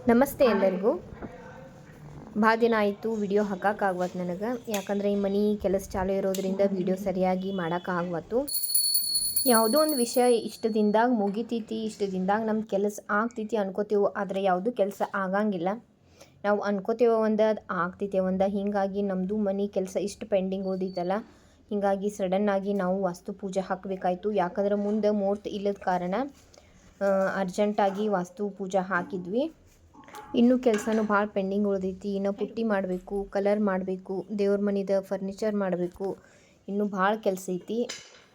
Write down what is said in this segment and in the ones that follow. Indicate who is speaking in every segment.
Speaker 1: ನಮಸ್ತೆ ಎಲ್ಲರಿಗೂ. ಭಾಳ ದಿನ ಆಯಿತು ವಿಡಿಯೋ ಹಾಕೋಕ್ಕಾಗ್ವತ್ತು ನನಗೆ, ಯಾಕಂದರೆ ಈ ಮನೆ ಕೆಲಸ ಚಾಲು ಇರೋದ್ರಿಂದ ವಿಡಿಯೋ ಸರಿಯಾಗಿ ಮಾಡೋಕ್ಕಾಗ್ವತ್ತು. ಯಾವುದೋ ಒಂದು ವಿಷಯ ಇಷ್ಟು ದಿನದಾಗ ಮುಗಿತೈತಿ, ಇಷ್ಟು ದಿನದಾಗ ನಮ್ಮ ಕೆಲಸ ಆಗ್ತೈತಿ ಅನ್ಕೋತೇವೆ, ಆದರೆ ಯಾವುದೂ ಕೆಲಸ ಆಗಂಗಿಲ್ಲ. ನಾವು ಅನ್ಕೋತೇವೆ ಒಂದು, ಅದು ಆಗ್ತೈತೆ ಒಂದು. ಹೀಗಾಗಿ ನಮ್ಮದು ಮನೆ ಕೆಲಸ ಇಷ್ಟು ಪೆಂಡಿಂಗ್ ಉಳಿದೈತಲ್ಲ, ಹೀಗಾಗಿ ಸಡನ್ನಾಗಿ ನಾವು ವಾಸ್ತು ಪೂಜೆ ಹಾಕಬೇಕಾಯ್ತು. ಯಾಕಂದ್ರೆ ಮುಂದೆ ಮುಹೂರ್ತ ಇಲ್ಲದ ಕಾರಣ ಅರ್ಜೆಂಟಾಗಿ ವಾಸ್ತು ಪೂಜೆ ಹಾಕಿದ್ವಿ. ಇನ್ನೂ ಕೆಲಸನೂ ಭಾಳ ಪೆಂಡಿಂಗ್ ಉಳಿದೈತಿ. ಇನ್ನು ಪುಟ್ಟಿ ಮಾಡಬೇಕು, ಕಲರ್ ಮಾಡಬೇಕು, ದೇವ್ರ ಮನೆದ ಫರ್ನಿಚರ್ ಮಾಡಬೇಕು, ಇನ್ನೂ ಭಾಳ ಕೆಲಸ ಐತಿ.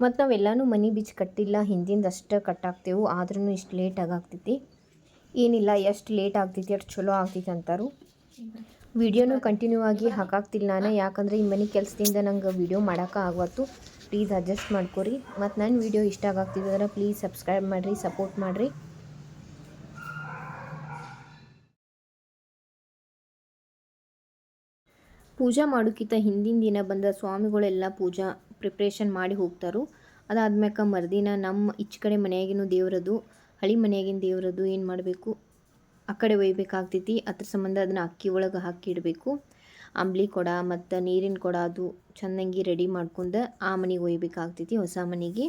Speaker 1: ಮತ್ತು ನಾವೆಲ್ಲನೂ ಮನೆ ಬೀಚ್ ಕಟ್ಟಿಲ್ಲ, ಹಿಂದಿಂದ ಅಷ್ಟು ಕಟ್ಟಾಕ್ತೇವೆ. ಆದ್ರೂ ಇಷ್ಟು ಲೇಟ್ ಆಗಾಗ್ತೈತಿ. ಏನಿಲ್ಲ, ಎಷ್ಟು ಲೇಟ್ ಆಗ್ತೈತಿ ಅಷ್ಟು ಚಲೋ ಆಗ್ತೈತಿ ಅಂತಾರು. ವಿಡಿಯೋನು ಕಂಟಿನ್ಯೂ ಆಗಿ ಹಾಕಾಗ್ತಿಲ್ಲ ನಾನು, ಯಾಕಂದರೆ ಈ ಮನೆ ಕೆಲಸದಿಂದ ನಂಗೆ ವಿಡಿಯೋ ಮಾಡೋಕೆ ಆಗ್ವತ್ತು. ಪ್ಲೀಸ್ ಅಡ್ಜಸ್ಟ್ ಮಾಡ್ಕೊರಿ. ಮತ್ತು ನನ್ನ ವಿಡಿಯೋ ಇಷ್ಟ ಆಗಾಗ್ತಿದ್ರೆ ಪ್ಲೀಸ್ ಸಬ್ಸ್ಕ್ರೈಬ್ ಮಾಡಿರಿ, ಸಪೋರ್ಟ್ ಮಾಡಿರಿ. ಪೂಜಾ ಮಾಡೋಕ್ಕಿಂತ ಹಿಂದಿನ ದಿನ ಬಂದ ಸ್ವಾಮಿಗಳೆಲ್ಲ ಪೂಜಾ ಪ್ರಿಪ್ರೇಷನ್ ಮಾಡಿ ಹೋಗ್ತಾರೆ. ಅದಾದ್ಮ್ಯಾಕೆ ಮರುದಿನ ನಮ್ಮ ಈಚೆ ಕಡೆ ಮನೆಯಾಗಿನ ದೇವ್ರದ್ದು, ಹಳಿ ಮನೆಯಾಗಿನ ದೇವ್ರದ್ದು ಏನು ಮಾಡಬೇಕು, ಆ ಕಡೆ ಒಯ್ಬೇಕಾಗ್ತೈತಿ. ಅದ್ರ ಸಂಬಂಧ ಅದನ್ನು ಅಕ್ಕಿ ಒಳಗೆ ಹಾಕಿ ಇಡಬೇಕು. ಅಂಬ್ಲಿ ಕೊಡ ಮತ್ತು ನೀರಿನ ಕೊಡ ಅದು ಚೆಂದಂಗಿ ರೆಡಿ ಮಾಡ್ಕೊಂಡು ಆ ಮನೆಗೆ ಒಯ್ಬೇಕಾಗ್ತೈತಿ, ಹೊಸ ಮನೆಗೆ.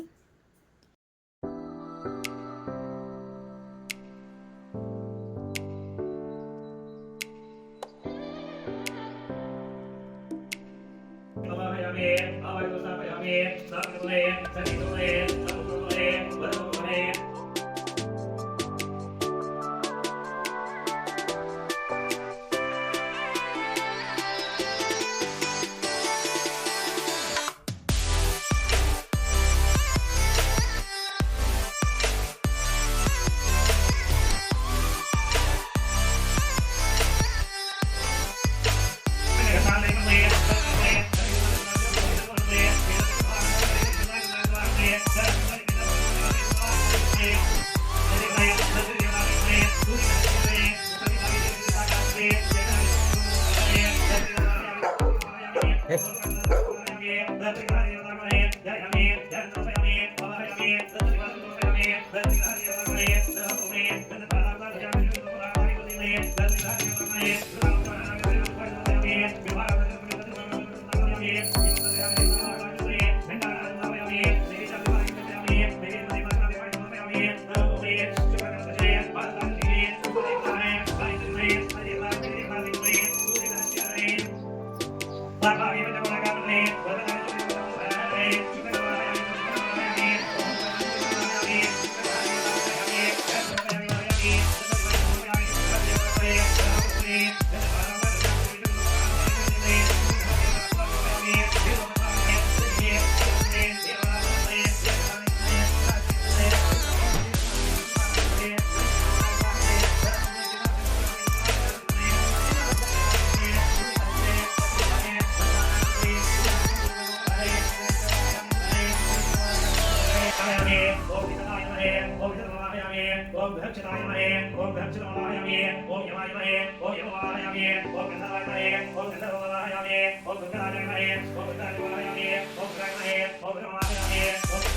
Speaker 1: ओम भक्षताय नमः ओम भक्षताय नमः ओम यमाय नमः ओम यमवाय नमः ओम गंधाय नमः ओम गंधर्वाय नमः ओम गंगाय नमः ओम गंगाय नमः ओम गंगाय नमः ओम गंगाय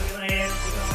Speaker 1: नमः ओम